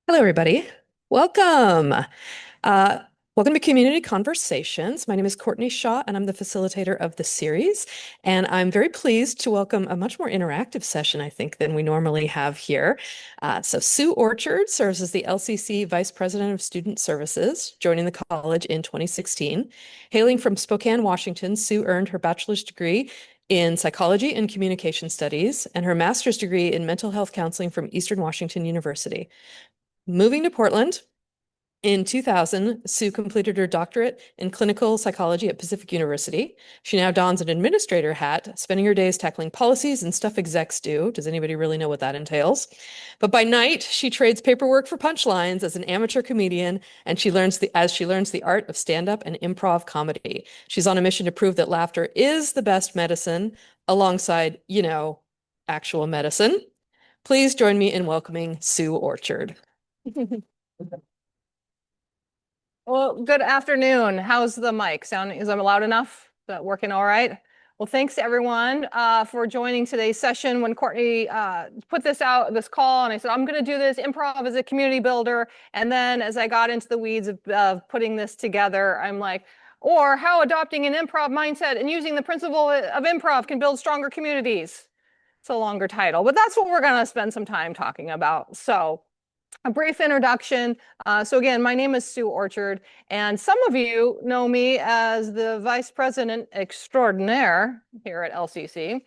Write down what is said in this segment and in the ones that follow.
Hello, everybody. Welcome. Uh, Welcome to Community Conversations. My name is Courtney Shaw, and I'm the facilitator of the series. And I'm very pleased to welcome a much more interactive session, I think, than we normally have here. So Sue Orchard serves as the LCC Vice President of Student Services, joining the college in 2016. Hailing from Spokane, Washington, Sue earned her bachelor's degree in psychology and communication studies and her master's degree in mental health counseling from Eastern Washington University. Moving to Portland in 2000, Sue completed her doctorate in clinical psychology at Pacific University. She now dons an administrator hat, spending her days tackling policies and stuff execs do. Does anybody really know what that entails? But by night, she trades paperwork for punchlines as an amateur comedian, and she learns the art of stand-up and improv comedy. She's on a mission to prove that laughter is the best medicine, alongside, actual medicine. Please join me in welcoming Sue Orchard. Well, good afternoon. How's the mic? Sounding, is that loud enough? Is that working all right? Well, thanks to everyone for joining today's session. When Courtney put this call, and I said, I'm going to do this improv as a community builder. And then as I got into the weeds of putting this together, I'm like, or how adopting an improv mindset and using the principle of improv can build stronger communities. It's a longer title, but that's what we're going to spend some time talking about. So a brief introduction. So again, my name is Sue Orchard, and some of you know me as the Vice President Extraordinaire here at LCC.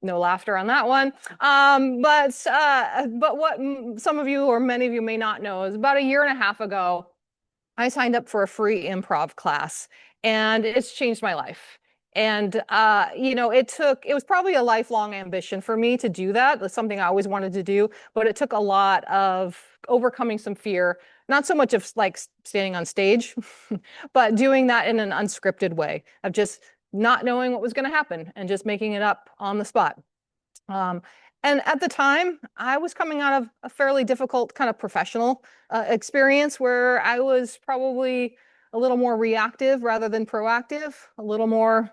No laughter on that one. But what some of you or many of you may not know is about a year and a half ago, I signed up for a free improv class, and it's changed my life. And it was probably a lifelong ambition for me to do that. That's something I always wanted to do, but it took a lot of overcoming some fear, not so much of like standing on stage, but doing that in an unscripted way of just not knowing what was going to happen and just making it up on the spot. Um, and at the time, I was coming out of a fairly difficult kind of professional experience where I was probably a little more reactive rather than proactive, a little more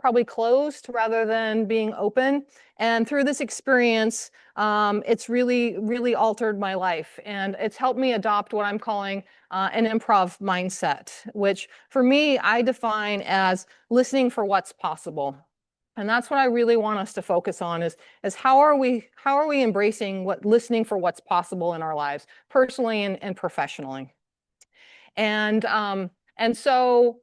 probably closed rather than being open. And through this experience, it's really, really altered my life. And it's helped me adopt what I'm calling an improv mindset, which for me, I define as listening for what's possible. And that's what I really want us to focus on is how are we embracing listening for what's possible in our lives, personally and professionally. And so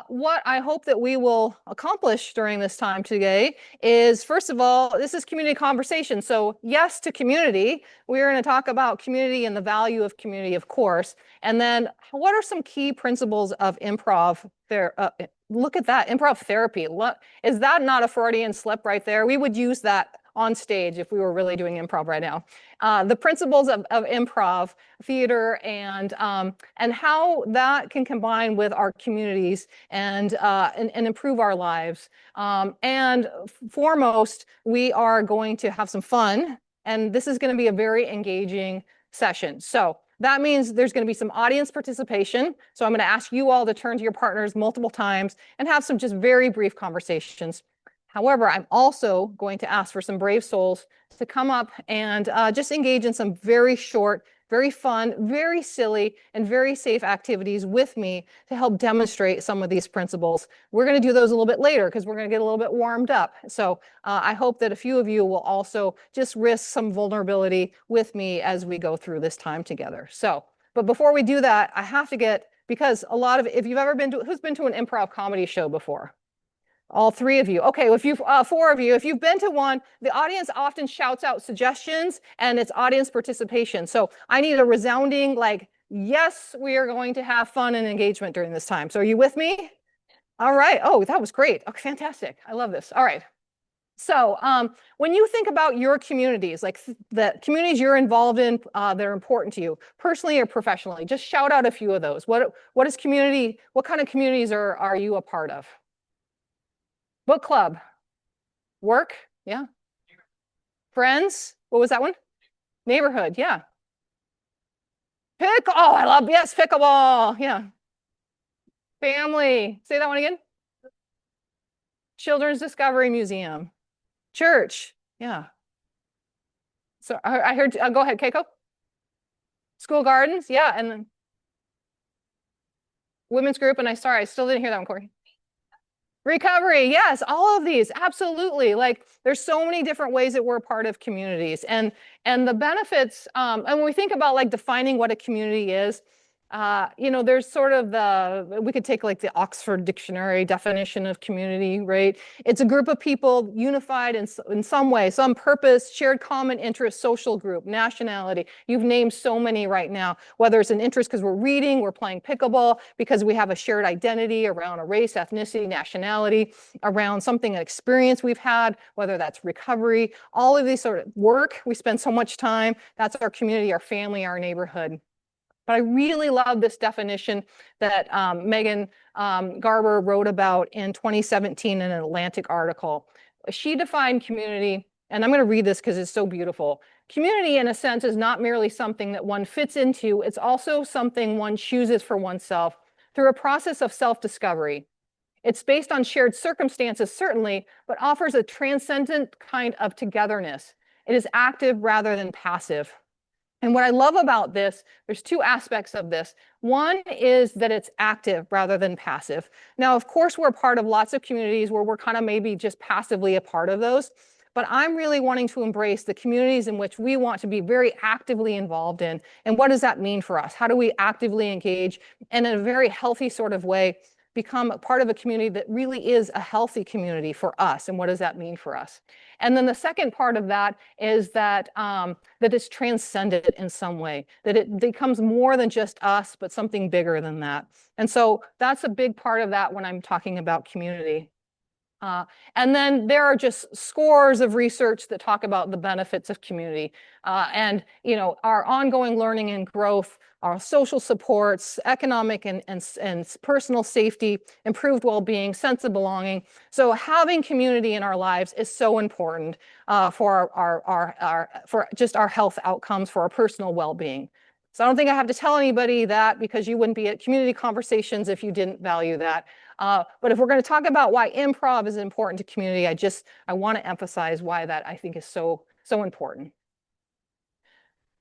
what I hope that we will accomplish during this time today is, first of all, this is community conversation. So yes to community. We're going to talk about community and the value of community, of course. And then what are some key principles of improv? Look at that, improv therapy. Is that not a Freudian slip right there? We would use that on stage if we were really doing improv right now. The principles of improv theater and how that can combine with our communities and improve our lives. And foremost, we are going to have some fun, and this is going to be a very engaging session. So that means there's going to be some audience participation. So I'm going to ask you all to turn to your partners multiple times and have some just very brief conversations. However, I'm also going to ask for some brave souls to come up and just engage in some very short, very fun, very silly, and very safe activities with me to help demonstrate some of these principles. We're going to do those a little bit later because we're going to get a little bit warmed up. So I hope that a few of you will also just risk some vulnerability with me as we go through this time together. So, but before we do that, I have to because a lot of, if you've ever who's been to an improv comedy show before? All three of you. Okay, if you four of you, if you've been to one, the audience often shouts out suggestions and it's audience participation. So I need a resounding like, yes, we are going to have fun and engagement during this time. So are you with me? All right. Oh, that was great. Okay, fantastic. I love this. All right. So when you think about your communities, like the communities you're involved in that are important to you, personally or professionally, just shout out a few of those. What kind of communities are you a part of? Book club, work, yeah. Friends, what was that one? Neighborhood, yeah. Oh, I love, yes, pickleball, yeah. Family, say that one again. Children's Discovery Museum. Church, yeah. So I heard, go ahead, Keiko. School gardens, yeah, and then women's group. And I still didn't hear that one, Corey. Recovery, yes, all of these, absolutely. Like there's so many different ways that we're a part of communities, and the benefits. And when we think about like defining what a community is, there's sort of we could take like the Oxford Dictionary definition of community, right? It's a group of people unified in some way, some purpose, shared common interest, social group, nationality. You've named so many right now, whether it's an interest because we're reading, we're playing pickleball, because we have a shared identity around a race, ethnicity, nationality, around something, an experience we've had, whether that's recovery, all of these sort of work. We spend so much time. That's our community, our family, our neighborhood. But I really love this definition that Megan Garber wrote about in 2017 in an Atlantic article. She defined community, and I'm going to read this because it's so beautiful. Community, in a sense, is not merely something that one fits into, it's also something one chooses for oneself through a process of self-discovery. It's based on shared circumstances, certainly, but offers a transcendent kind of togetherness. It is active rather than passive. And what I love about this, there's two aspects of this. One is that it's active rather than passive. Now, of course, we're a part of lots of communities where we're kind of maybe just passively a part of those. But I'm really wanting to embrace the communities in which we want to be very actively involved in. And what does that mean for us? How do we actively engage and in a very healthy sort of way become a part of a community that really is a healthy community for us? And what does that mean for us? And then the second part of that is that that it's transcended in some way, that it becomes more than just us, but something bigger than that. And so that's a big part of that when I'm talking about community. Uh, and then there are just scores of research that talk about the benefits of community, and our ongoing learning and growth, our social supports, economic and personal safety, improved well-being, sense of belonging. So having community in our lives is so important for for just our health outcomes, for our personal well-being. So I don't think I have to tell anybody that, because you wouldn't be at community conversations if you didn't value that. But if we're going to talk about why improv is important to community, I want to emphasize why that I think is so important.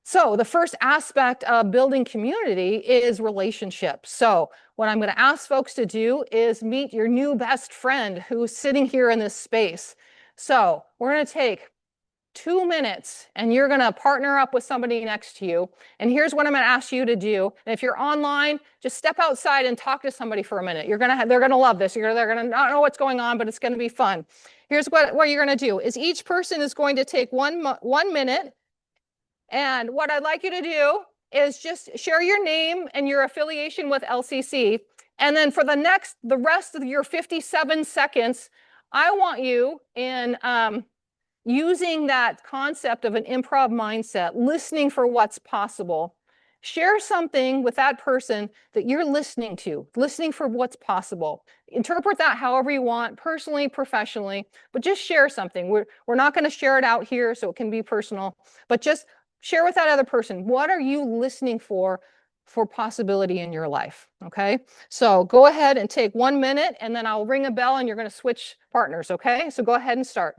So the first aspect of building community is relationships. So what I'm going to ask folks to do is meet your new best friend who's sitting here in this space. So we're going to take 2 minutes and you're going to partner up with somebody next to you. And here's what I'm going to ask you to do. And if you're online, just step outside and talk to somebody for a minute. They're going to love this. They're going to not know what's going on, but it's going to be fun. Here's what you're going to do is each person is going to take 1 minute. And what I'd like you to do is just share your name and your affiliation with LCC. And then for the rest of your 57 seconds, I want you in using that concept of an improv mindset, listening for what's possible. Share something with that person that you're listening to, listening for what's possible. Interpret that however you want, personally, professionally, but just share something. We're not going to share it out here, so it can be personal, but just share with that other person. What are you listening for possibility in your life? Okay, so go ahead and take 1 minute, and then I'll ring a bell and you're going to switch partners. Okay, so go ahead and start.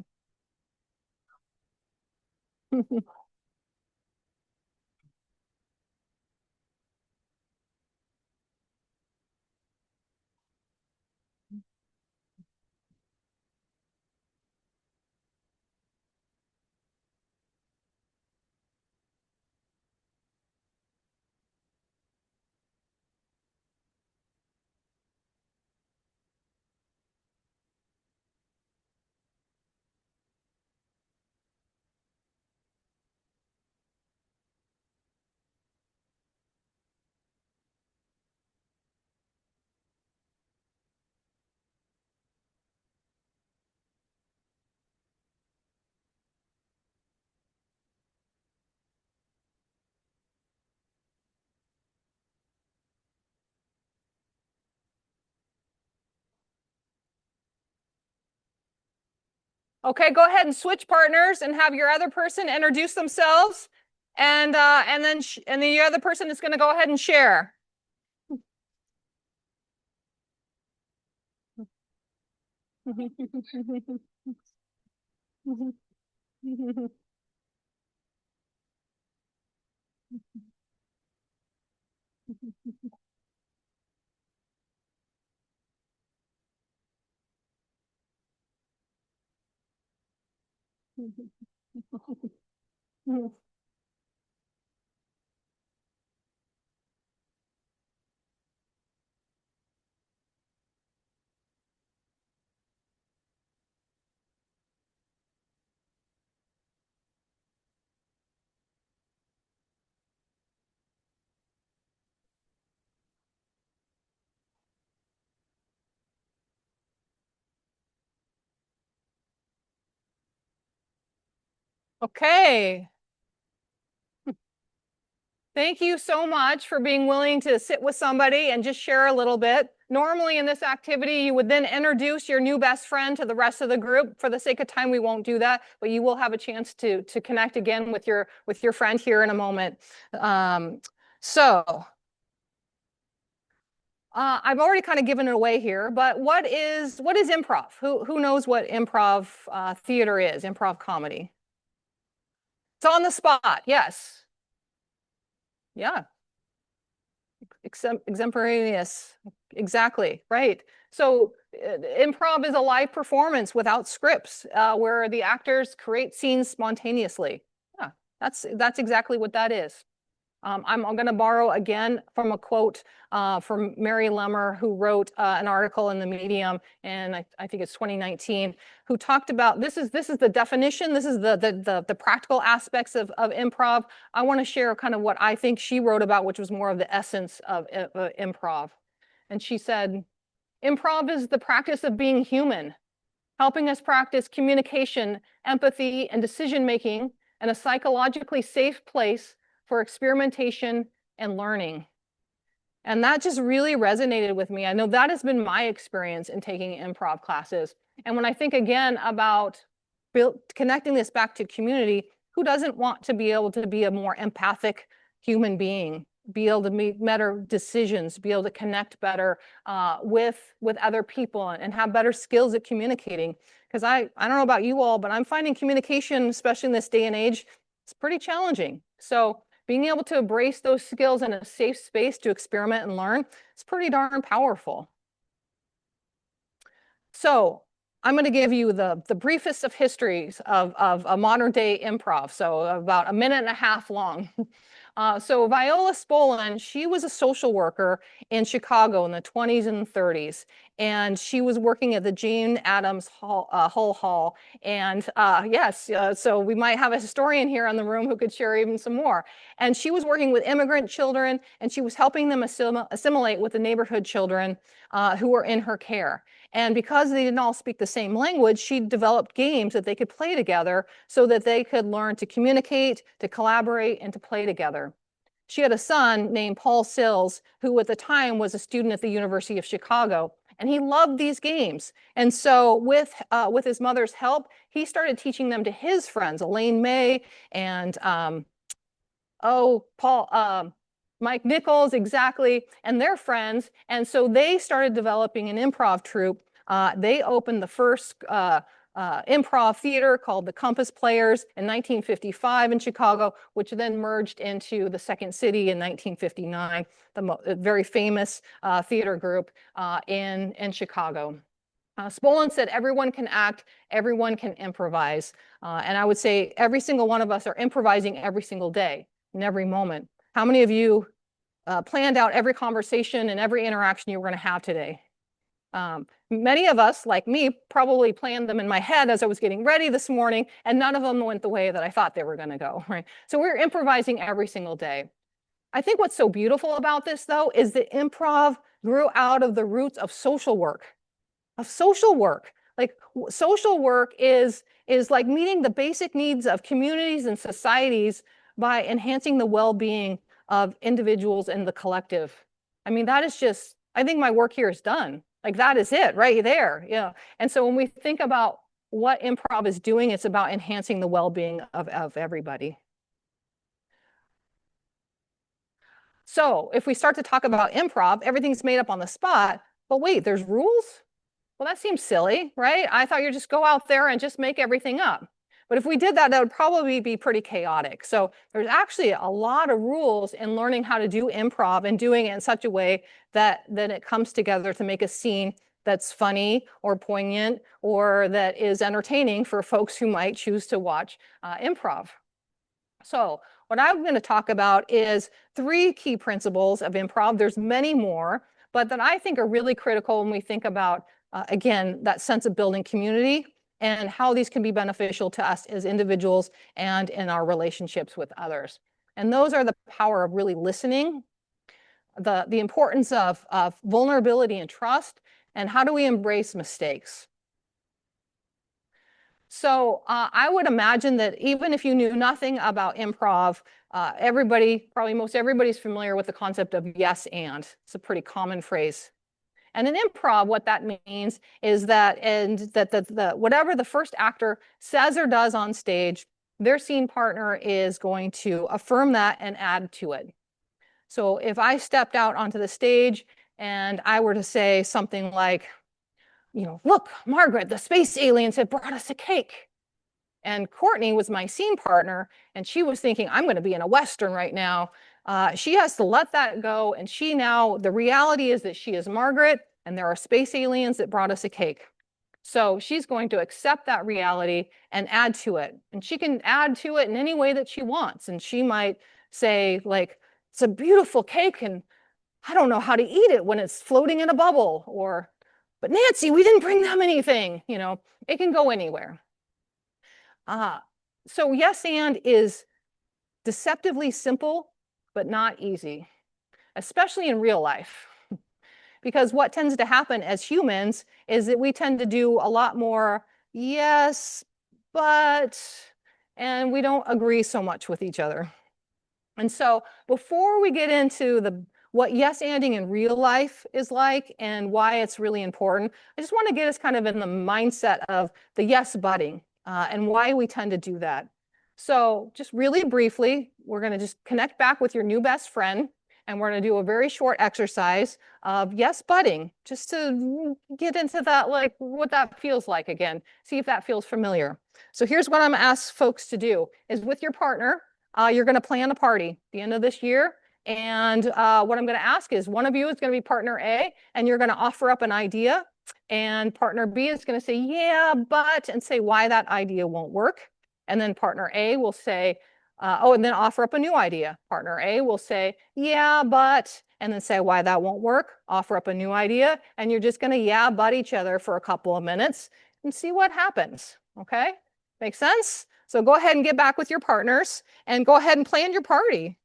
Okay, go ahead and switch partners and have your other person introduce themselves, and then the other person is going to go ahead and share. Okay. Thank you so much for being willing to sit with somebody and just share a little bit. Normally in this activity, you would then introduce your new best friend to the rest of the group. For the sake of time, we won't do that, but you will have a chance to connect again with your friend here in a moment. Um, so I've already kind of given it away here, but what is improv? Who knows what improv theater is? Improv comedy. It's on the spot. Yes. Yeah. Exemplarious. Exactly. Right. So improv is a live performance without scripts, where the actors create scenes spontaneously. Yeah, that's exactly what that is. I'm going to borrow again from a quote from Mary Lemmer, who wrote an article in the Medium, and I think it's 2019, who talked about this is the definition, this is the practical aspects of improv. I want to share kind of what I think she wrote about, which was more of the essence of improv. And she said, improv is the practice of being human, helping us practice communication, empathy, and decision making in a psychologically safe place for experimentation and learning. And that just really resonated with me. I know that has been my experience in taking improv classes. And when I think again about connecting this back to community, who doesn't want to be able to be a more empathic human being, be able to make better decisions, be able to connect better with other people and have better skills at communicating? Because I don't know about you all, but I'm finding communication, especially in this day and age, it's pretty challenging. So being able to embrace those skills in a safe space to experiment and learn, it's pretty darn powerful. So I'm going to give you the briefest of histories of a modern day improv, so about a minute and a half long. So Viola Spolin, she was a social worker in Chicago in the 20s and 30s, and she was working at the Jane Addams Hull Hall. And yes, so we might have a historian here in the room who could share even some more. And she was working with immigrant children, and she was helping them assimilate with the neighborhood children who were in her care. And because they didn't all speak the same language, she developed games that they could play together so that they could learn to communicate, to collaborate, and to play together. She had a son named Paul Sills, who at the time was a student at the University of Chicago, and he loved these games. And so with his mother's help, he started teaching them to his friends, Elaine May and Mike Nichols, exactly, and their friends. And so they started developing an improv troupe. They opened the first improv theater called the Compass Players in 1955 in Chicago, which then merged into the Second City in 1959, the very famous theater group in Chicago. Spolin said, everyone can act, everyone can improvise. And I would say every single one of us are improvising every single day, in every moment. How many of you planned out every conversation and every interaction you were going to have today? Many of us, like me, probably planned them in my head as I was getting ready this morning, and none of them went the way that I thought they were going to go, right? So we're improvising every single day. I think what's so beautiful about this, though, is that improv grew out of the roots of social work. Like social work is like meeting the basic needs of communities and societies by enhancing the well-being of individuals and the collective. I mean, that is just, I think my work here is done. Like that is it right there. Yeah. And so when we think about what improv is doing, it's about enhancing the well-being of everybody. So if we start to talk about improv, everything's made up on the spot, but wait, there's rules? Well, that seems silly, right? I thought you just go out there and just make everything up. But if we did that, that would probably be pretty chaotic. So there's actually a lot of rules in learning how to do improv and doing it in such a way that then it comes together to make a scene that's funny or poignant or that is entertaining for folks who might choose to watch improv. So what I'm going to talk about is three key principles of improv. There's many more, but that I think are really critical when we think about, again, that sense of building community and how these can be beneficial to us as individuals and in our relationships with others. And those are the power of really listening, the importance of vulnerability and trust, and how do we embrace mistakes. So I would imagine that even if you knew nothing about improv, probably most everybody's familiar with the concept of yes and. It's a pretty common phrase. And in improv, what that means is that whatever the first actor says or does on stage, their scene partner is going to affirm that and add to it. So if I stepped out onto the stage and I were to say something like, look, Margaret, the space aliens have brought us a cake. And Courtney was my scene partner, and she was thinking, I'm going to be in a Western right now. She has to let that go. And the reality is that she is Margaret, and there are space aliens that brought us a cake. So she's going to accept that reality and add to it. And she can add to it in any way that she wants. And she might say, like, it's a beautiful cake, and I don't know how to eat it when it's floating in a bubble. Or, but Nancy, we didn't bring them anything. It can go anywhere. So yes and is deceptively simple, but not easy, especially in real life. Because what tends to happen as humans is that we tend to do a lot more yes, but, and we don't agree so much with each other. And so before we get into what yes-anding in real life is like and why it's really important, I just want to get us kind of in the mindset of the yes butting and why we tend to do that. So just really briefly, we're going to just connect back with your new best friend, and we're going to do a very short exercise of yes butting, just to get into that, like what that feels like again, see if that feels familiar. So here's what I'm going to ask folks to do is with your partner, you're going to plan a party at the end of this year. And what I'm going to ask is one of you is going to be partner A, and you're going to offer up an idea. And partner B is going to say, yeah, but, and say why that idea won't work. And then partner A will say, and then offer up a new idea. Partner A will say, yeah, but, and then say why that won't work, offer up a new idea. And you're just going to yeah, but each other for a couple of minutes and see what happens. Okay? Make sense? So go ahead and get back with your partners and go ahead and plan your party.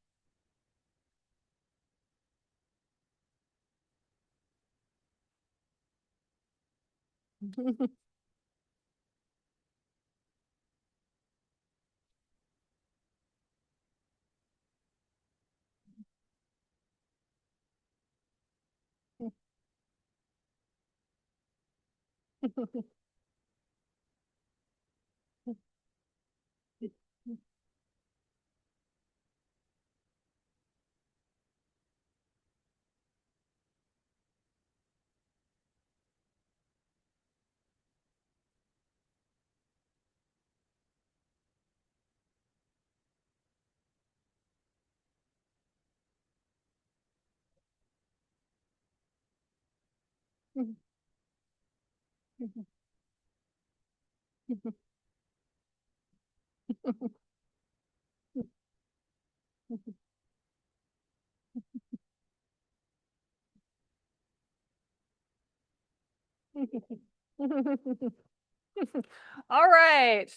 All right.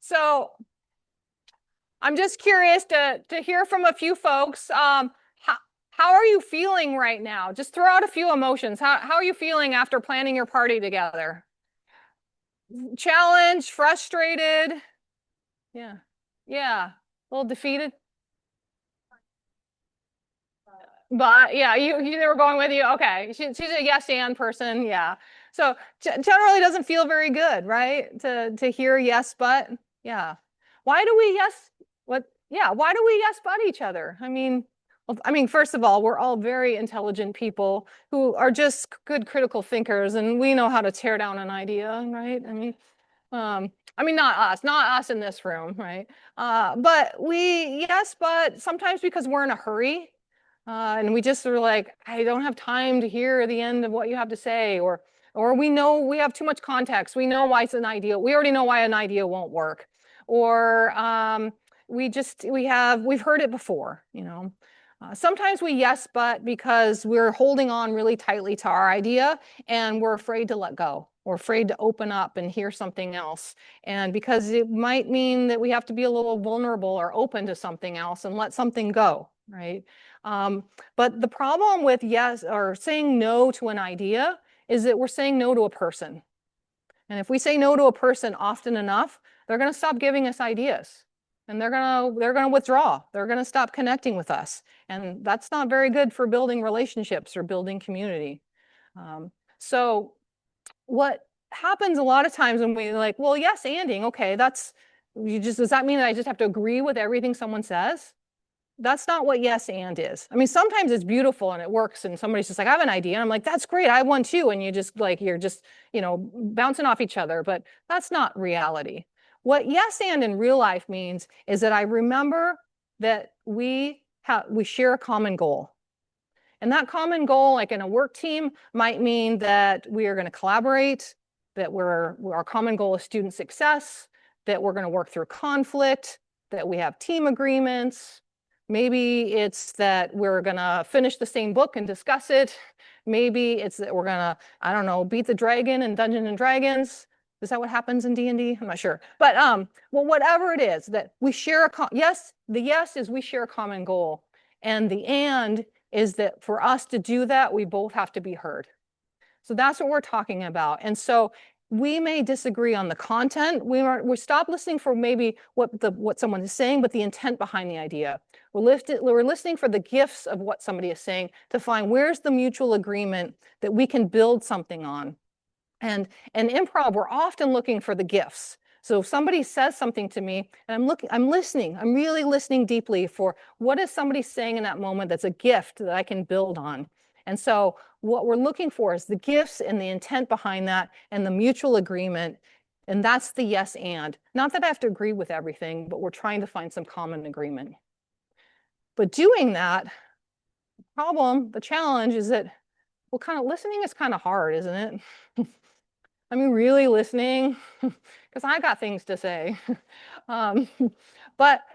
So I'm just curious to hear from a few folks. How are you feeling right now? Just throw out a few emotions. How are you feeling after planning your party together? Challenged, frustrated? Yeah. Yeah. A little defeated? But yeah, they were going with you. Okay, she's a yes and person. Yeah. So generally doesn't feel very good, right? To hear yes but. Yeah. Why do we yes? What? Yeah. Why do we yes but each other? I mean, first of all, we're all very intelligent people who are just good critical thinkers, and we know how to tear down an idea, right? I mean, I mean, not us in this room, right? Yes, but sometimes because we're in a hurry, and we just sort of like, I don't have time to hear the end of what you have to say, or we know we have too much context. We know why it's an idea. We already know why an idea won't work, or we've heard it before, you know. Sometimes we yes, but because we're holding on really tightly to our idea and we're afraid to let go. We're afraid to open up and hear something else. And because it might mean that we have to be a little vulnerable or open to something else and let something go, right? Um, but the problem with yes or saying no to an idea is that we're saying no to a person. And if we say no to a person often enough, they're going to stop giving us ideas. And they're going to withdraw. They're going to stop connecting with us. And that's not very good for building relationships or building community. So what happens a lot of times when we like, well, yes, anding, okay, does that mean that I just have to agree with everything someone says? That's not what yes and is. I mean, sometimes it's beautiful and it works, and somebody's just like, I have an idea. And I'm like, that's great. I have one too. And you're just, bouncing off each other, but that's not reality. What yes and in real life means is that I remember that we share a common goal. And that common goal, like in a work team, might mean that we are going to collaborate, that our common goal is student success, that we're going to work through conflict, that we have team agreements. Maybe it's that we're going to finish the same book and discuss it. Maybe it's that we're going to, I don't know, beat the dragon in Dungeons and Dragons. Is that what happens in D&D? I'm not sure. But well, whatever it is that we share yes, the yes is we share a common goal. And the and is that for us to do that, we both have to be heard. So that's what we're talking about. And so we may disagree on the content. We stop listening for maybe what someone is saying, but the intent behind the idea. We're listening for the gifts of what somebody is saying to find where's the mutual agreement that we can build something on. And in improv, we're often looking for the gifts. So if somebody says something to me and I'm listening, I'm really listening deeply for what is somebody saying in that moment that's a gift that I can build on. And so what we're looking for is the gifts and the intent behind that and the mutual agreement. And that's the yes and. Not that I have to agree with everything, but we're trying to find some common agreement. But doing that, the challenge is that, well, kind of listening is kind of hard, isn't it? I mean, really listening, because I got things to say. um,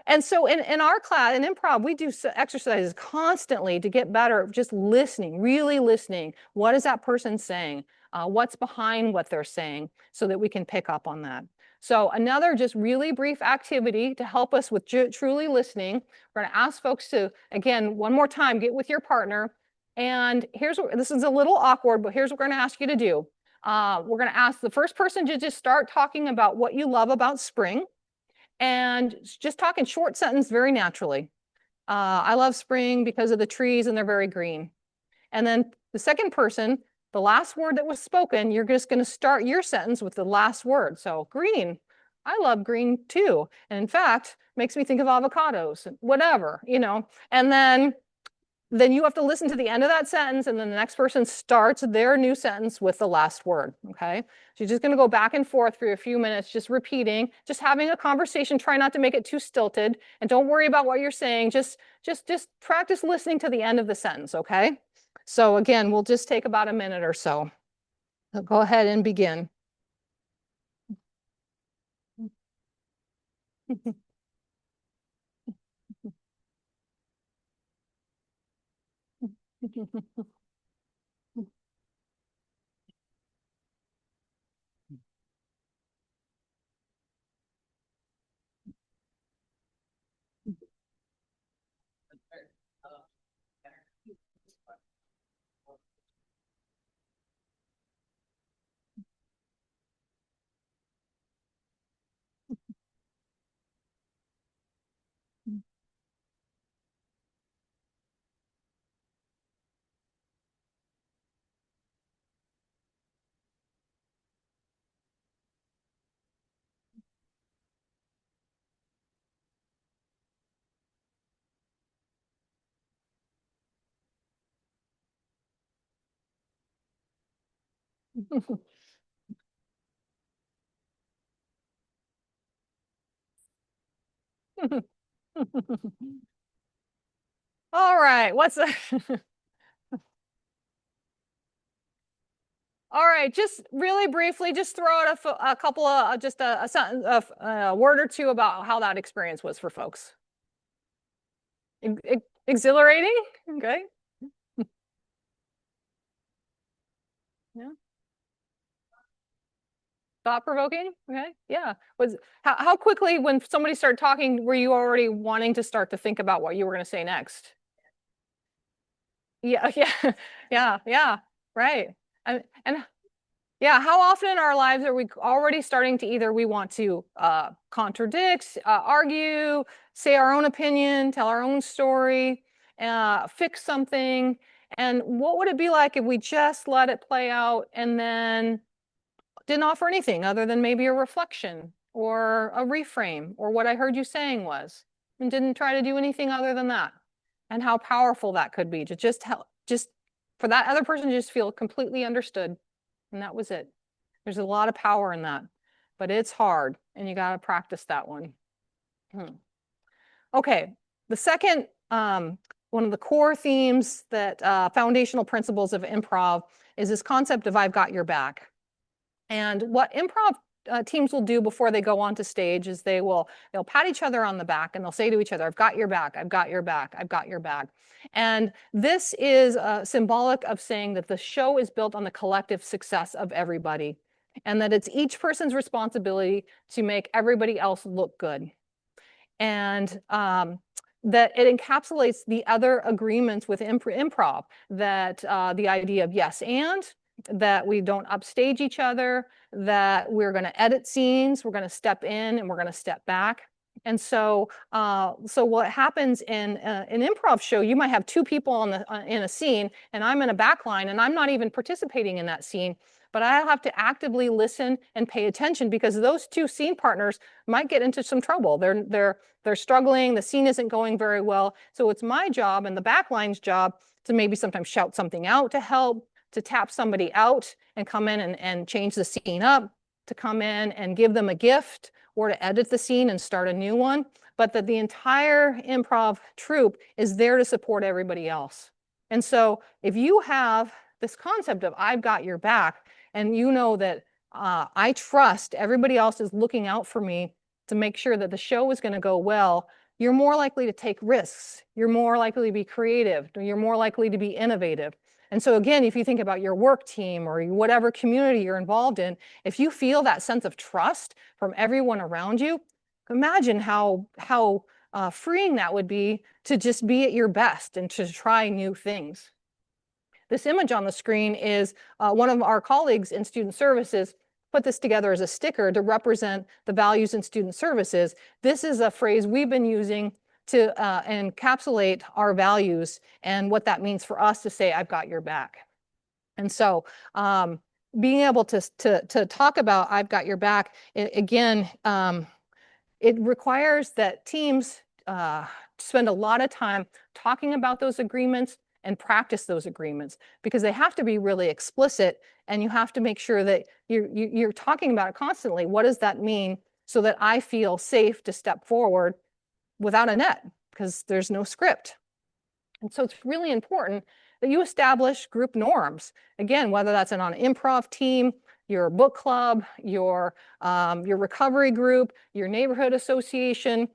and so in our class, in improv, we do exercises constantly to get better, just listening, really listening. What is that person saying? What's behind what they're saying so that we can pick up on that. So another just really brief activity to help us with truly listening. We're going to ask folks to, again, one more time, get with your partner. And this is a little awkward, but here's what we're going to ask you to do. We're going to ask the first person to just start talking about what you love about spring and just talk in short sentence very naturally. I love spring because of the trees and they're very green. And then the second person, the last word that was spoken, you're just going to start your sentence with the last word. So green, I love green too. And in fact, makes me think of avocados, whatever, and then you have to listen to the end of that sentence, and then the next person starts their new sentence with the last word, okay? So you're just gonna go back and forth for a few minutes, just repeating, just having a conversation. Try not to make it too stilted, and don't worry about what you're saying. Just practice listening to the end of the sentence, okay? So again, we'll just take about a minute or so. So go ahead and begin. All right, what's the All right, just really briefly, just throw out a couple of just a sentence, a word or two about how that experience was for folks. Exhilarating, okay. Yeah. Thought-provoking, okay. Yeah. Was how quickly when somebody started talking were you already wanting to start to think about what you were going to say next? Yeah, yeah, yeah, right. And yeah, how often in our lives are we already starting to either we want to contradict, argue, say our own opinion, tell our own story, fix something? And what would it be like if we just let it play out and then didn't offer anything other than maybe a reflection or a reframe or what I heard you saying was, and didn't try to do anything other than that? And how powerful that could be to just help, just for that other person to just feel completely understood. And that was it. There's a lot of power in that, but it's hard and you got to practice that one. Okay, the second, one of the core themes that foundational principles of improv is this concept of I've got your back. And what improv teams will do before they go onto stage is they'll pat each other on the back and they'll say to each other, I've got your back, I've got your back, I've got your back. And this is symbolic of saying that the show is built on the collective success of everybody and that it's each person's responsibility to make everybody else look good. And that it encapsulates the other agreements with improv, that the idea of yes and, that we don't upstage each other, that we're going to edit scenes, we're going to step in and we're going to step back. And so, so what happens in an improv show, you might have two people on in a scene, and I'm in a back line, and I'm not even participating in that scene, but I have to actively listen and pay attention because those two scene partners might get into some trouble. They're struggling. The scene isn't going very well. So it's my job and the backline's job to maybe sometimes shout something out to help, to tap somebody out and come in and change the scene up, to come in and give them a gift or to edit the scene and start a new one. But that the entire improv troupe is there to support everybody else. And so if you have this concept of I've got your back, and you know that I trust everybody else is looking out for me to make sure that the show is going to go well, you're more likely to take risks. You're more likely to be creative. You're more likely to be innovative. And so again, if you think about your work team or whatever community you're involved in, if you feel that sense of trust from everyone around you, imagine how freeing that would be to just be at your best and to try new things. This image on the screen is one of our colleagues in student services put this together as a sticker to represent the values in student services. This is a phrase we've been using to encapsulate our values and what that means for us to say, I've got your back. And so being able to talk about I've got your back, again, it requires that teams spend a lot of time talking about those agreements and practice those agreements because they have to be really explicit and you have to make sure that you're talking about it constantly. What does that mean so that I feel safe to step forward without a net because there's no script? And so it's really important that you establish group norms. Again, whether that's on an improv team, your book club, your recovery group, your neighborhood association,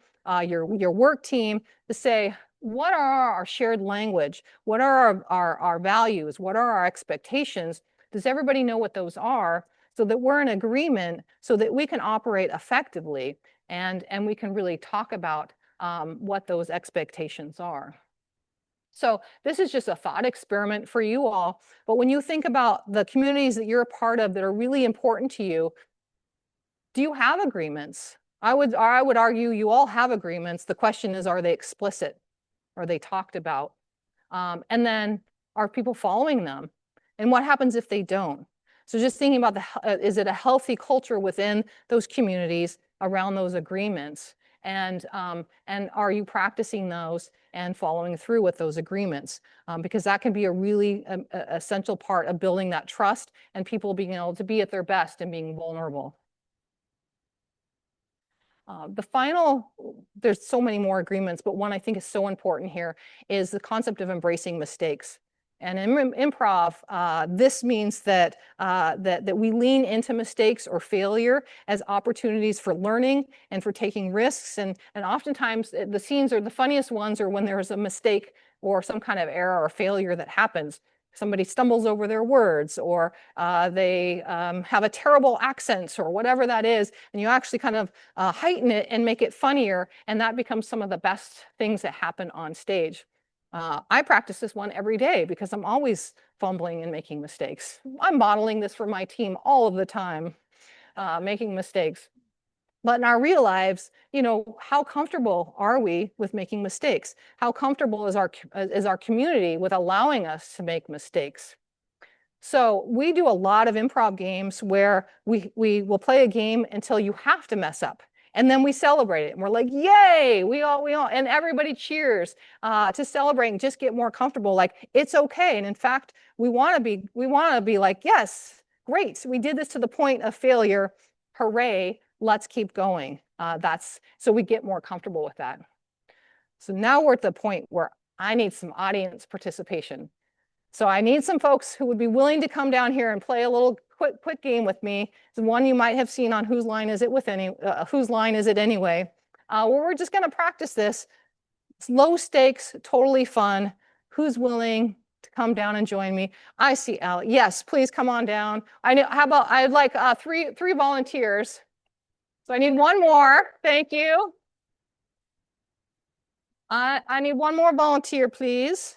your work team, to say, what are our shared language? What are our values? What are our expectations? Does everybody know what those are so that we're in agreement so that we can operate effectively and we can really talk about what those expectations are? So this is just a thought experiment for you all. But when you think about the communities that you're a part of that are really important to you, do you have agreements? I would argue you all have agreements. The question is, are they explicit? Are they talked about? And then are people following them? And what happens if they don't? So just thinking about is it a healthy culture within those communities around those agreements? And are you practicing those and following through with those agreements? Because that can be a really essential part of building that trust and people being able to be at their best and being vulnerable. The final, there's so many more agreements, but one I think is so important here is the concept of embracing mistakes. And in improv, this means that, that we lean into mistakes or failure as opportunities for learning and for taking risks. And oftentimes the scenes are the funniest ones are when there's a mistake or some kind of error or failure that happens. Somebody stumbles over their words, or they have a terrible accent, or whatever that is, and you actually kind of heighten it and make it funnier, and that becomes some of the best things that happen on stage. I practice this one every day because I'm always fumbling and making mistakes. I'm modeling this for my team all of the time, making mistakes. But in our real lives, you know, how comfortable are we with making mistakes? How comfortable is our community with allowing us to make mistakes? So we do a lot of improv games where we will play a game until you have to mess up. And then we celebrate it. And we're like, yay, we all, and everybody cheers to celebrate and just get more comfortable. Like, it's okay. And in fact, we want to be like, yes, great. We did this to the point of failure. Hooray, let's keep going. So we get more comfortable with that. So now we're at the point where I need some audience participation. So I need some folks who would be willing to come down here and play a little quick game with me. It's one you might have seen on Whose Line Is It With Any, Whose Line Is It Anyway? Where we're just going to practice this. It's low stakes, totally fun. Who's willing to come down and join me? I see Al. Yes, please come on down. I know. How about I'd like three volunteers. So I need one more. Thank you. I need one more volunteer, please.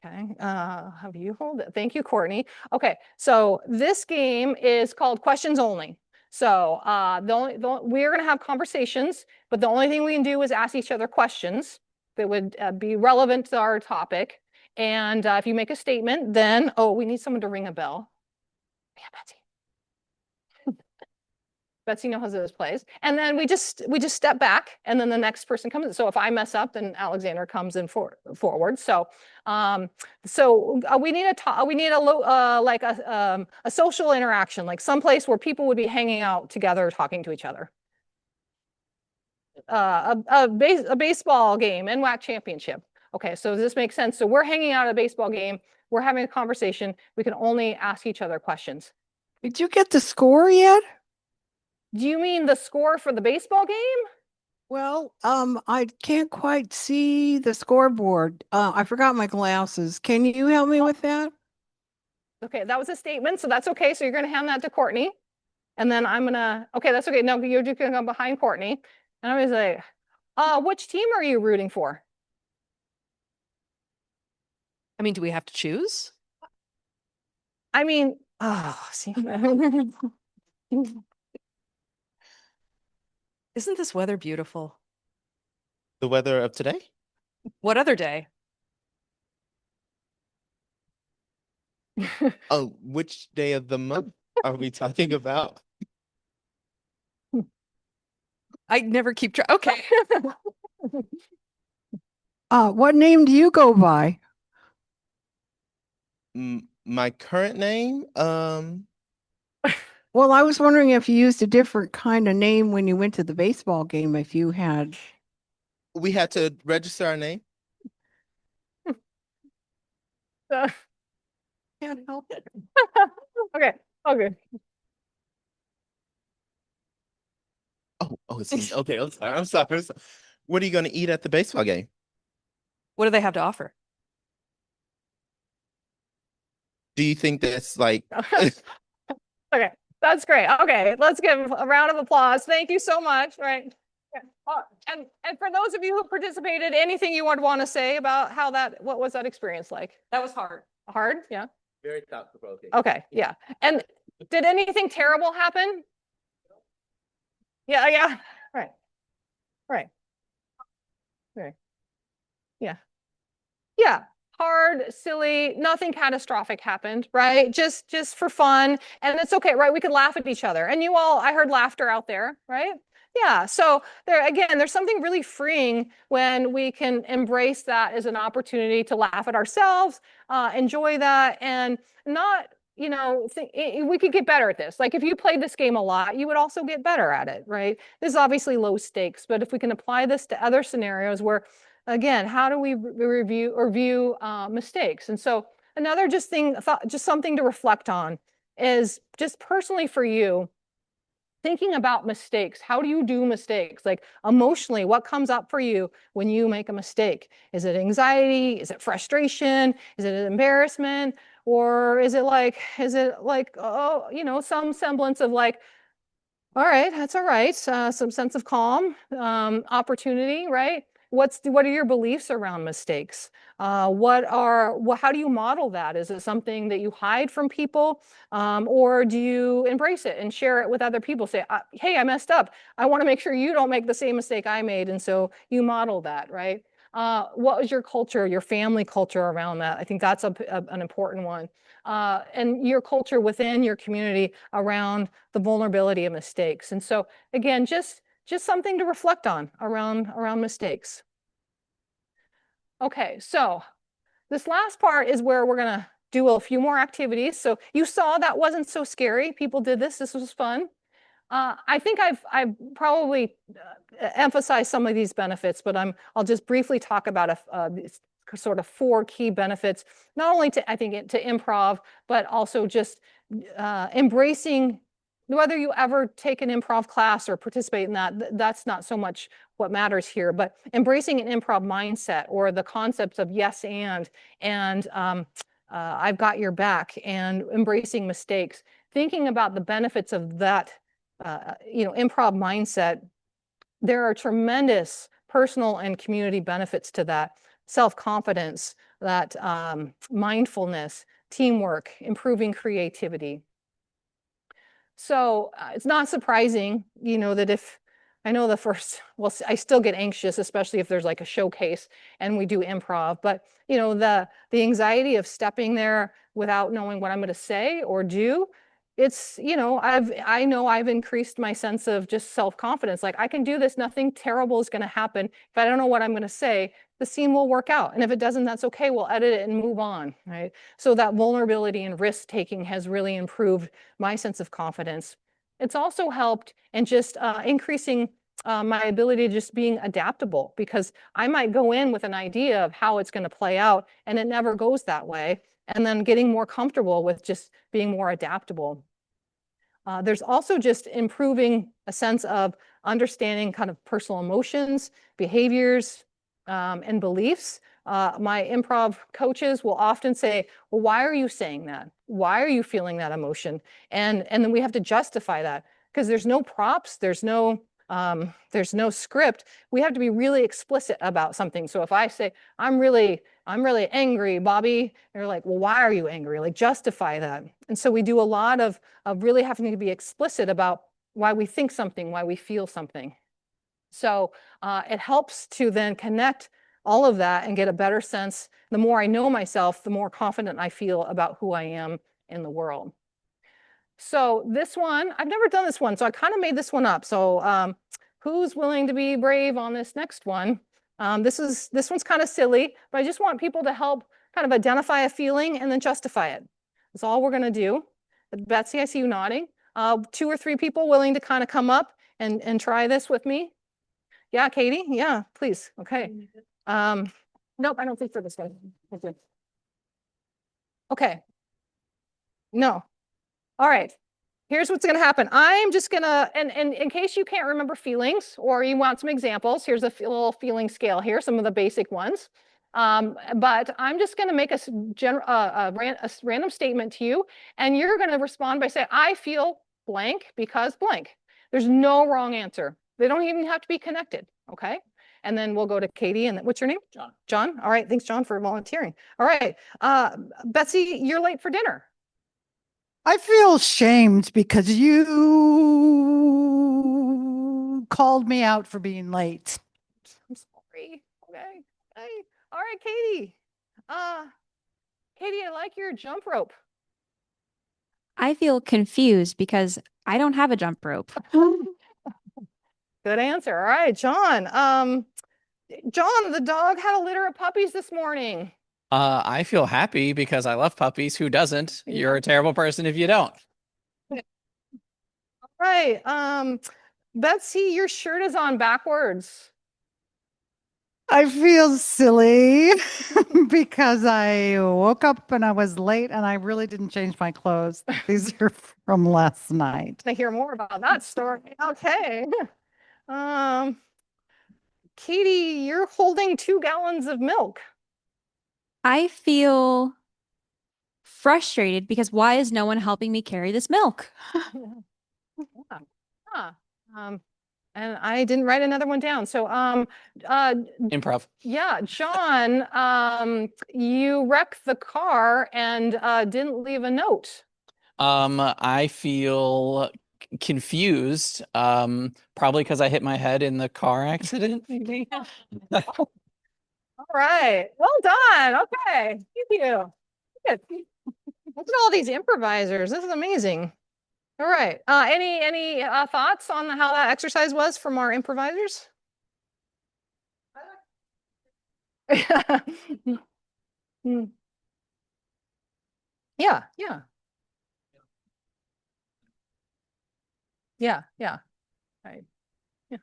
Okay, have you hold it? Thank you, Courtney. Okay, so this game is called Questions Only. So we're going to have conversations, but the only thing we can do is ask each other questions that would be relevant to our topic. And if you make a statement, then, oh, we need someone to ring a bell. Yeah, Betsy. Betsy knows how this plays. And then we just step back, and then the next person comes in. So if I mess up, then Alexander comes in forward. So we need a social interaction, like someplace where people would be hanging out together, talking to each other. A baseball game, NWAC championship. Okay, so does this make sense? So we're hanging out at a baseball game. We're having a conversation. We can only ask each other questions. Did you get the score yet? Do you mean the score for the baseball game? Well, I can't quite see the scoreboard. I forgot my glasses. Can you help me with that? Okay, that was a statement, so that's okay. So you're going to hand that to Courtney. And then I'm going to, okay, that's okay. No, you're just going to go behind Courtney. And I'm going to say, which team are you rooting for? I mean, do we have to choose? I mean, oh, see. Isn't this weather beautiful? The weather of today? What other day? Oh, which day of the month are we talking about? I never keep track. Okay. What name do you go by? My current name? Well, I was wondering if you used a different kind of name when you went to the baseball game, if you had. We had to register our name. Can't help it. Okay, okay. It's okay. I'm sorry. What are you going to eat at the baseball game? What do they have to offer? Do you think that's like Okay, that's great. Okay, let's give a round of applause. Thank you so much. Right. Yeah. And for those of you who participated, anything you would want to say about what was that experience like? That was hard. Hard? Yeah. very thought-provoking? Okay, yeah. And did anything terrible happen? Yeah, yeah. Right. Right. Right. Yeah. Yeah. Hard, silly, nothing catastrophic happened, right? Just for fun. And it's okay, right? We could laugh at each other. And I heard laughter out there, right? Yeah. So there's something really freeing when we can embrace that as an opportunity to laugh at ourselves, enjoy that, and not, we could get better at this. Like if you played this game a lot, you would also get better at it, right? This is obviously low stakes, but if we can apply this to other scenarios where, again, how do we review or view mistakes? And so another just something to reflect on is just personally for you, thinking about mistakes. How do you do mistakes? Like emotionally, what comes up for you when you make a mistake? Is it anxiety? Is it frustration? Is it embarrassment? Or is it like, oh, some semblance of like, all right, that's all right. Some sense of calm, opportunity, right? What are your beliefs around mistakes? How do you model that? Is it something that you hide from people? Or do you embrace it and share it with other people? Say, hey, I messed up. I want to make sure you don't make the same mistake I made. And so you model that, right? What was your culture, your family culture around that? I think that's an important one. And your culture within your community around the vulnerability of mistakes. And so again, just something to reflect on around mistakes. Okay, so this last part is where we're gonna do a few more activities. So you saw that wasn't so scary. People did this. This was fun. I think I've probably emphasized some of these benefits, but I'll just briefly talk about sort of 4 key benefits, not only to improv, but also just embracing. Whether you ever take an improv class or participate in that, that's not so much what matters here, but embracing an improv mindset or the concepts of yes and I've got your back, and embracing mistakes, thinking about the benefits of that improv mindset. There are tremendous personal and community benefits to that. Self-confidence, that mindfulness, teamwork, improving creativity. So it's not surprising, that I know I still get anxious, especially if there's like a showcase and we do improv, but the anxiety of stepping there without knowing what I'm going to say or do, I know I've increased my sense of just self-confidence. Like I can do this, nothing terrible is going to happen. If I don't know what I'm going to say, the scene will work out. And if it doesn't, that's okay. We'll edit it and move on, right? So that vulnerability and risk taking has really improved my sense of confidence. It's also helped in just increasing my ability to just being adaptable, because I might go in with an idea of how it's going to play out and it never goes that way. And then getting more comfortable with just being more adaptable. There's also just improving a sense of understanding kind of personal emotions, behaviors, and beliefs. My improv coaches will often say, well, why are you saying that? Why are you feeling that emotion? And then we have to justify that, because there's no props, there's no script. We have to be really explicit about something. So if I say, I'm really angry, Bobby, they're like, well, why are you angry? Like, justify that. And so we do a lot of really having to be explicit about why we think something, why we feel something. So it helps to then connect all of that and get a better sense. The more I know myself, the more confident I feel about who I am in the world. So this one, I've never done this one, so I kind of made this one up. So who's willing to be brave on this next one? This one's kind of silly, but I just want people to help kind of identify a feeling and then justify it. That's all we're going to do. Betsy, I see you nodding. 2 or 3 people willing to kind of come up and try this with me. Yeah, Katie? Yeah, please. Okay. Nope, I don't think for this one. Okay. No. All right. Here's what's going to happen. I'm just going to, and in case you can't remember feelings or you want some examples, here's a little feeling scale here, some of the basic ones. But I'm just going to make a random statement to you, and you're going to respond by saying, I feel blank because blank. There's no wrong answer. They don't even have to be connected, okay? And then we'll go to Katie, and what's your name? John. John? All right, thanks, John, for volunteering. All right, Betsy, you're late for dinner. I feel shamed because you called me out for being late. I'm sorry. Okay. Hey. All right, Katie. Katie, I like your jump rope. I feel confused because I don't have a jump rope. Good answer. All right, John. John, the dog had a litter of puppies this morning. I feel happy because I love puppies. Who doesn't? You're a terrible person if you don't. Right. Betsy, your shirt is on backwards. I feel silly because I woke up and I was late and I really didn't change my clothes. These are from last night. To hear more about that story. Okay. Um, Katie, you're holding 2 gallons of milk. I feel frustrated because why is no one helping me carry this milk? Yeah. Huh. And I didn't write another one down. So, Improv. yeah, John, you wrecked the car and didn't leave a note. I feel confused. Probably because I hit my head in the car accident, maybe. All right. Well done. Okay. Thank you. Good. Look at all these improvisers. This is amazing. All right. Any thoughts on how that exercise was from our improvisers? Hmm. Yeah, yeah. Yeah, yeah. Right. Yeah.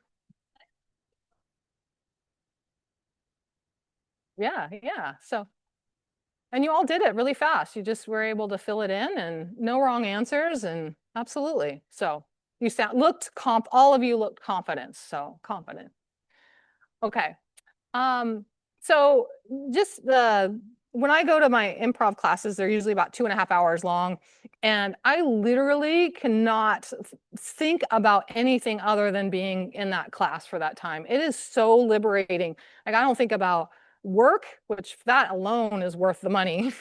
Yeah, yeah. So, and you all did it really fast. You just were able to fill it in and no wrong answers and absolutely. So you all of you looked confident. So confident. Okay. So just when I go to my improv classes, they're usually about 2.5 hours long. And I literally cannot think about anything other than being in that class for that time. It is so liberating. Like I don't think about work, which that alone is worth the money.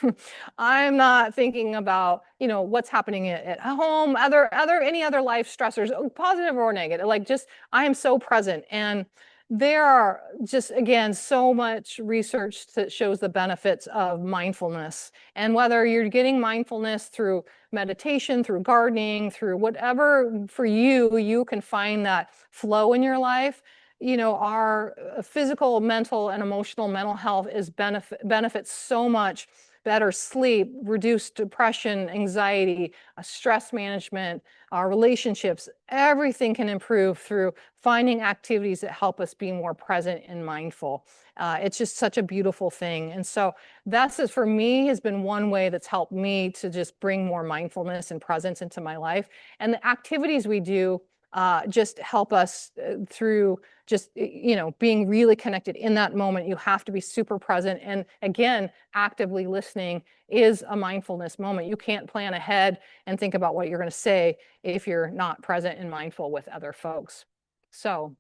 I'm not thinking about, what's happening at home, any other life stressors, positive or negative. Like just I am so present. And there are just, again, so much research that shows the benefits of mindfulness. And whether you're getting mindfulness through meditation, through gardening, through whatever for you can find that flow in your life. Our physical, mental, and emotional mental health is benefits so much better sleep, reduced depression, anxiety, stress management, our relationships, everything can improve through finding activities that help us be more present and mindful. It's just such a beautiful thing. And so that's it for me has been one way that's helped me to just bring more mindfulness and presence into my life. And the activities we do just help us through just, being really connected in that moment. You have to be super present. And again, actively listening is a mindfulness moment. You can't plan ahead and think about what you're going to say if you're not present and mindful with other folks. So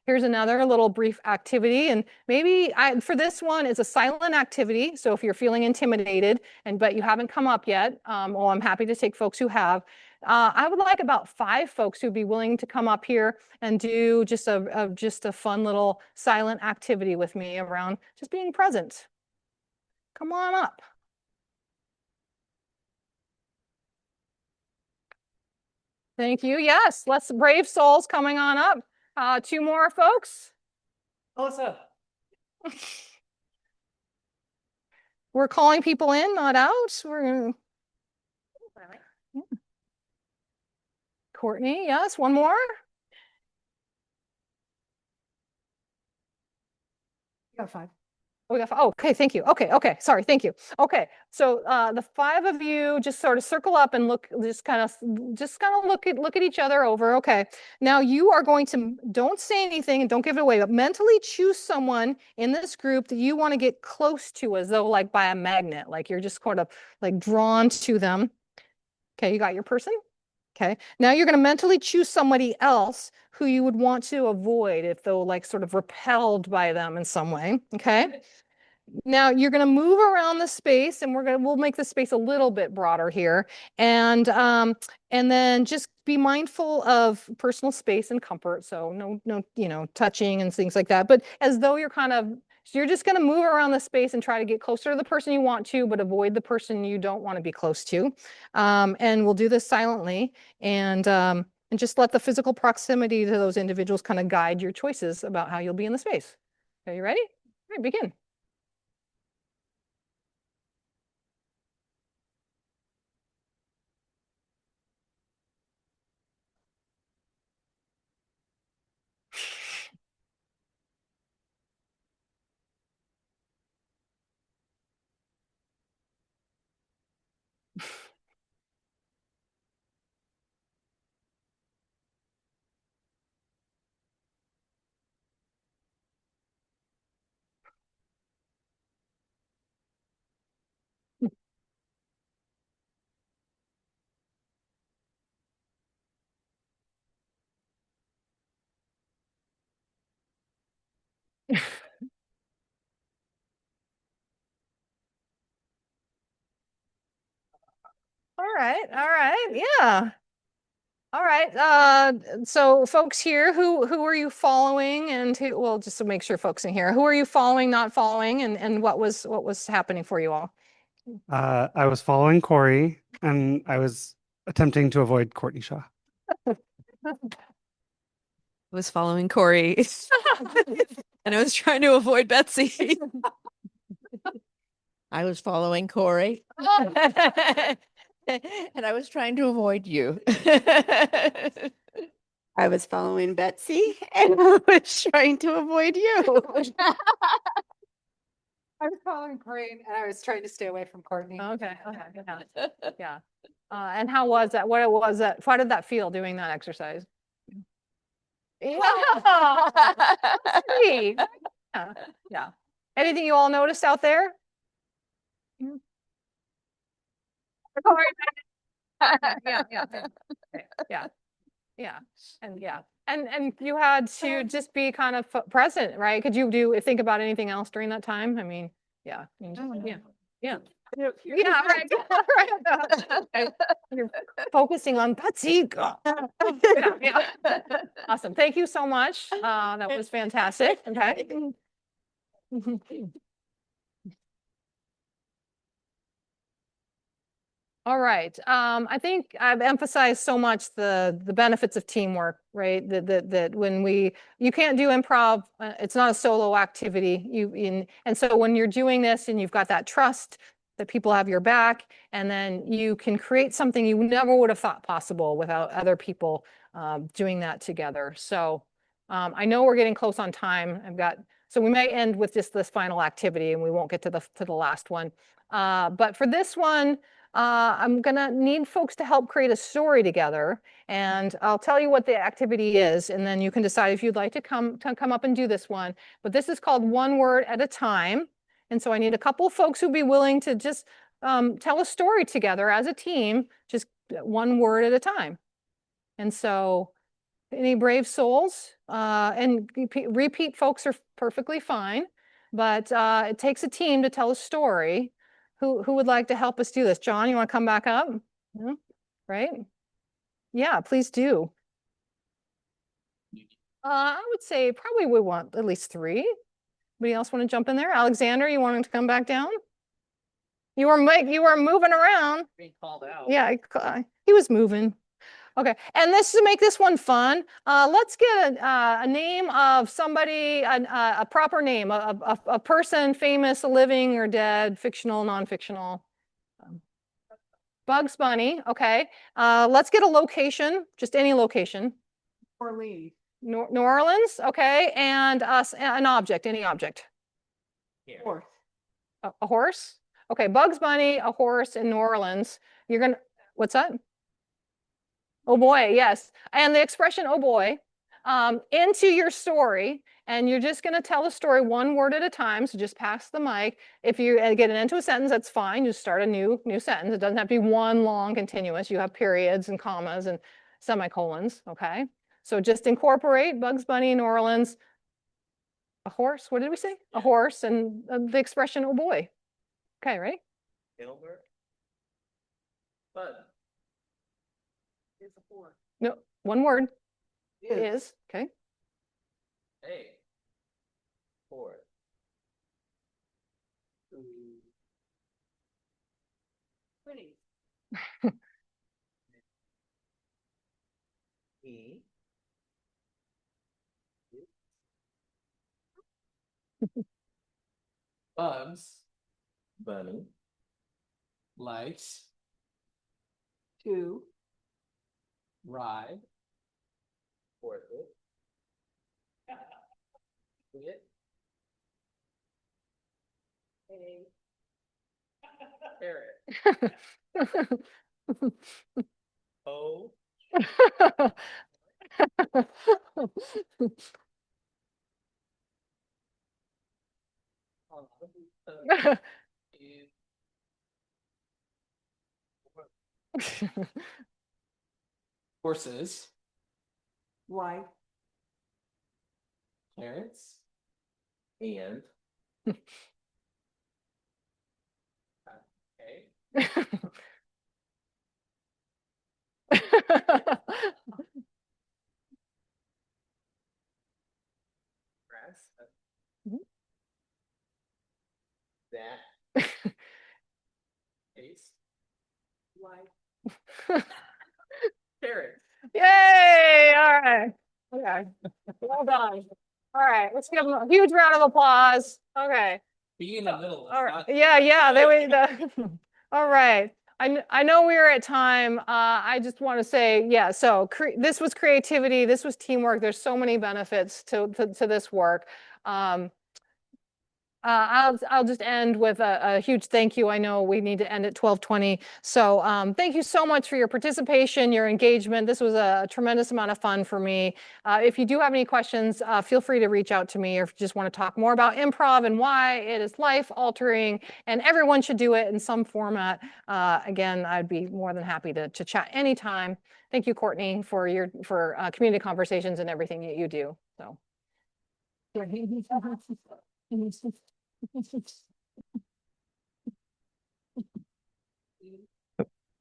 here's another little brief activity. And maybe for this one, it's a silent activity. So if you're feeling intimidated but you haven't come up yet, well, I'm happy to take folks who have. I would like about 5 folks who'd be willing to come up here and do just a fun little silent activity with me around just being present. Come on up. Thank you. Yes, let's brave souls coming on up. 2 more folks. Alyssa. We're calling people in, not out. We're Courtney, yes, one more. Got 5. Oh, we got 5. Oh, okay, thank you. Okay, sorry, thank you. Okay, so the 5 of you just sort of circle up and look, just kind of look at each other over. Okay, now you are going to don't say anything and don't give it away, but mentally choose someone in this group that you want to get close to, as though like by a magnet, like you're just sort of like drawn to them. Okay, you got your person? Okay, now you're going to mentally choose somebody else who you would want to avoid if they're like sort of repelled by them in some way. Okay. Now you're going to move around the space and we'll make the space a little bit broader here. And then just be mindful of personal space and comfort. So no, touching and things like that. But as though you're just going to move around the space and try to get closer to the person you want to, but avoid the person you don't want to be close to. And we'll do this silently and just let the physical proximity to those individuals kind of guide your choices about how you'll be in the space. Are you ready? All right, begin. right, all right, yeah. All right. So folks here, who are you following, and who? Well, just to make sure folks in here, who are you following, not following, and what was happening for you all? I was following Corey and I was attempting to avoid Courtney Shaw. Was following Corey and I was trying to avoid Betsy. I was following Corey. And I was trying to avoid you. I was following Betsy and I was trying to avoid you. I was following Corinne and I was trying to stay away from Courtney. Okay. Yeah. Yeah. And how was that? What was that? How did that feel doing that exercise? Yeah. Sweet. Yeah. Yeah. Anything you all noticed out there? Yeah, yeah, yeah, yeah, and you had to just be kind of present, right? Could you think about anything else during that time? I mean, yeah, yeah, right, right. You're focusing on Betsy. Yeah. Awesome. Thank you so much. That was fantastic. Okay. All right. I think I've emphasized so much the benefits of teamwork, right? That when you can't do improv, it's not a solo activity. And so when you're doing this and you've got that trust that people have your back, and then you can create something you never would have thought possible without other people doing that together. So I know we're getting close on time. So we may end with just this final activity, and we won't get to the last one. But for this one, I'm gonna need folks to help create a story together, and I'll tell you what the activity is, and then you can decide if you'd like to come up and do this one. But this is called one word at a time, and so I need a couple of folks who'd be willing to just tell a story together as a team, just one word at a time. And so, any brave souls? And repeat folks are perfectly fine, but it takes a team to tell a story. Who would like to help us do this? John, you want to come back up? Yeah, right? Yeah, please do. I would say probably we want at least 3. Anybody else want to jump in there? Alexander, you wanting to come back down? You were moving around. Being called out. Yeah, he was moving. Okay, and this to make this one fun, let's get a name of somebody, a proper name, a person, famous, living or dead, fictional, non-fictional. Bugs Bunny, okay. Let's get a location, just any location. Orleans. New Orleans, okay, and an object, any object. Horse. A horse? Okay, Bugs Bunny, a horse in New Orleans. What's that? Oh boy, yes. And the expression, oh boy, into your story. And you're just going to tell the story one word at a time. So just pass the mic. If you get it into a sentence, that's fine. Just start a new sentence. It doesn't have to be one long continuous. You have periods and commas and semicolons. Okay. So just incorporate Bugs Bunny, New Orleans, a horse. What did we say? A horse and the expression, oh boy. Okay, ready? Gilbert. Bud. No, one word. Is. Okay. Hey. Four. Pretty. E. Bugs Bunny likes 2. ride horses. Get a carrot. Oh. Horses, Wife. carrots, and okay. Mhm. That is carrot. Yay! All right. Okay. Well done. All right. Let's give them a huge round of applause. Okay. Be in the middle. All right. Yeah. All right. I know we are at time. I just want to say, yeah. So this was creativity. This was teamwork. There's so many benefits to this work. I'll just end with a huge thank you. I know we need to end at 12:20. So thank you so much for your participation, your engagement. This was a tremendous amount of fun for me. If you do have any questions, feel free to reach out to me, or if you just want to talk more about improv and why it is life altering and everyone should do it in some format. Again, I'd be more than happy to chat anytime. Thank you, Courtney, for community conversations and everything that you do. So.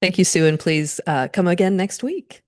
Thank you, Sue, and please come again next week.